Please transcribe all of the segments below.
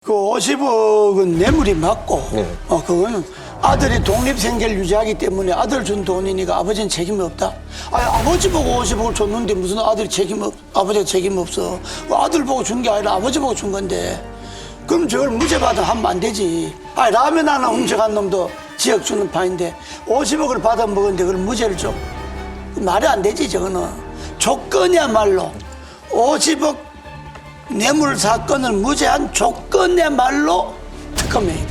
그 50억은 뇌물이 맞고, 네. 그거는 아들이 독립생계를 유지하기 때문에 아들 준 돈이니까 아버지는 책임이 없다. 아니, 아버지 보고 50억을 줬는데 무슨 아들이 아버지가 책임 없어. 그 아들 보고 준 게 아니라 아버지 보고 준 건데. 그럼 저걸 무죄 받으면 안 되지. 아니, 라면 하나 훔쳐간 놈도 지역 주는 판인데 50억을 받아 먹었는데 그걸 무죄를 줘. 말이 안 되지, 저거는. 조건이야말로 50억 뇌물 사건을 무죄한 조건이야말로 특검해야 돼.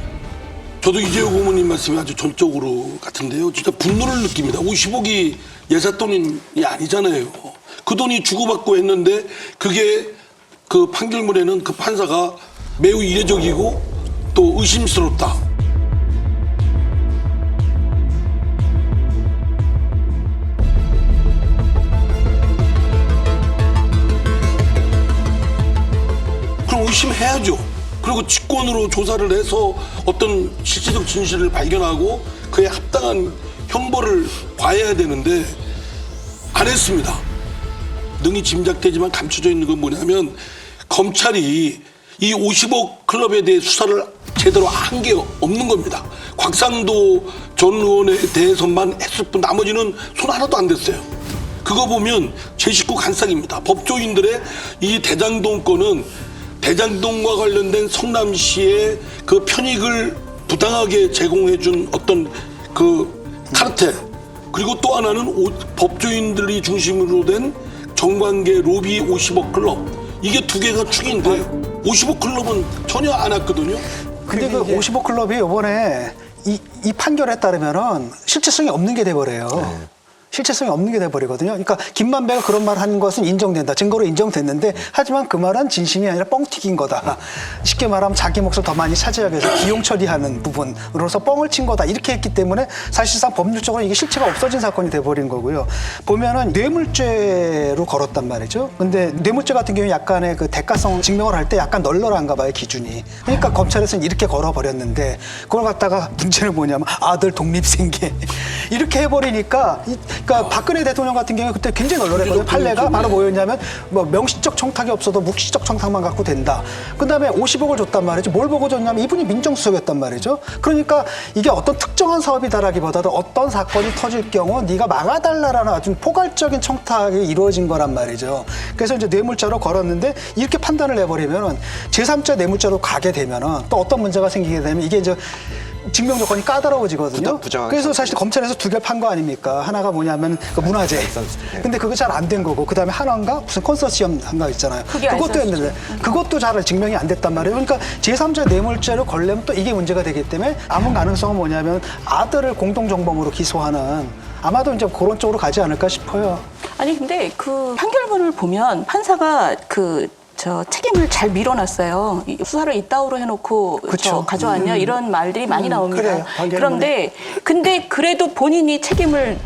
저도 이재호 고모님 말씀이 아주 전적으로 같은데요. 진짜 분노를 느낍니다. 50억이 예삿돈이 아니잖아요. 그 돈이 주고받고 했는데 그게 그 판결문에는 그 판사가 매우 이례적이고 또 의심스럽다. 그럼 의심해야죠. 그리고 직권으로 조사를 해서 어떤 실질적 진실을 발견하고 그에 합당한 형벌을 과해야 되는데 안 했습니다. 능히 짐작되지만 감춰져 있는 건 뭐냐면 검찰이 이 50억 클럽에 대해 수사를 제대로 한 게 없는 겁니다. 곽상도 전 의원에 대해서만 했을 뿐 나머지는 손 하나도 안 댔어요. 그거 보면 제 식구 간상입니다. 법조인들의 이 대장동 건은 대장동과 관련된 성남시의 그 편익을 부당하게 제공해준 어떤 그 카르텔, 그리고 또 하나는 법조인들이 중심으로 된 정관계 로비 50억 클럽, 이게 두 개가 축인데 50억 클럽은 전혀 안 왔거든요. 근데 그 50억 클럽이 이번에 이 판결에 따르면은 실체성이 없는 게 돼버려요. 실체성이 없는 게 돼버리거든요. 그러니까 김만배가 그런 말 한 것은 인정된다. 증거로 인정됐는데 하지만 그 말은 진심이 아니라 뻥튀기인 거다. 쉽게 말하면 자기 몫을 더 많이 차지하기 위해서 비용 처리하는 부분으로서 뻥을 친 거다. 이렇게 했기 때문에 사실상 법률적으로 이게 실체가 없어진 사건이 돼버린 거고요. 보면은 뇌물죄로 걸었단 말이죠. 근데 뇌물죄 같은 경우에 약간의 그 대가성 증명을 할 때 약간 널널한가 봐요, 기준이. 그러니까 검찰에서는 이렇게 걸어버렸는데 그걸 갖다가 문제는 뭐냐면 아들 독립생계 이렇게 해버리니까 그러니까 박근혜 대통령 같은 경우에 그때 굉장히 널널했거든요. 판례가 바로 뭐였냐면 뭐 명시적 청탁이 없어도 묵시적 청탁만 갖고 된다. 그다음에 50억을 줬단 말이죠. 뭘 보고 줬냐면 이분이 민정수석이었단 말이죠. 그러니까 이게 어떤 특정한 사업이다라기보다도 어떤 사건이 터질 경우 네가 막아달라라는 아주 포괄적인 청탁이 이루어진 거란 말이죠. 그래서 이제 뇌물죄로 걸었는데 이렇게 판단을 해버리면은 제3자 뇌물죄로 가게 되면은 또 어떤 문제가 생기게 되면 이게 이제 증명 조건이 까다로워지거든요. 그래서 사실 검찰에서 두 개 판 거 아닙니까? 하나가 뭐냐면 그 문화재. 근데 그거 잘 안 된 거고 그다음에 하나인가 무슨 컨소시엄 한가 있잖아요. 그것도 했는데 그것도 잘 증명이 안 됐단 말이에요. 그러니까 제3자 뇌물죄로 걸려면 또 이게 문제가 되기 때문에 남은 가능성은 뭐냐면 아들을 공동정범으로 기소하는 아마도 이제 그런 쪽으로 가지 않을까 싶어요. 아니 근데 그 판결문을 보면 판사가 책임을 잘 밀어놨어요. 수사를 이따오로 해놓고 그쵸. 가져왔냐 이런 말들이 많이 나옵니다. 그래요. 그런데 근데 그래도 본인이 책임을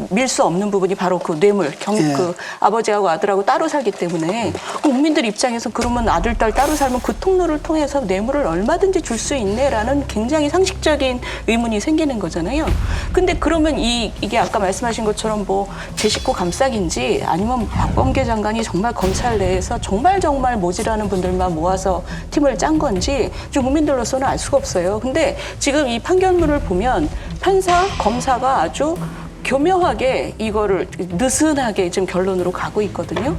밀 수 없는 부분이 바로 그 뇌물 예. 그 아버지하고 아들하고 따로 살기 때문에 국민들 입장에서 그러면 아들 딸 따로 살면 그 통로를 통해서 뇌물을 얼마든지 줄 수 있네라는 굉장히 상식적인 의문이 생기는 거잖아요. 근데 그러면 이게 아까 말씀하신 것처럼 뭐 제 식구 감싸기인지 아니면 박범계 장관이 정말 검찰 내에서 정말 모질하는 분들만 모아서 팀을 짠 건지 좀 국민들로서는 알 수가 없어요. 근데 지금 이 판결문을 보면 판사, 검사가 아주 교묘하게 이거를 느슨하게 지금 결론으로 가고 있거든요.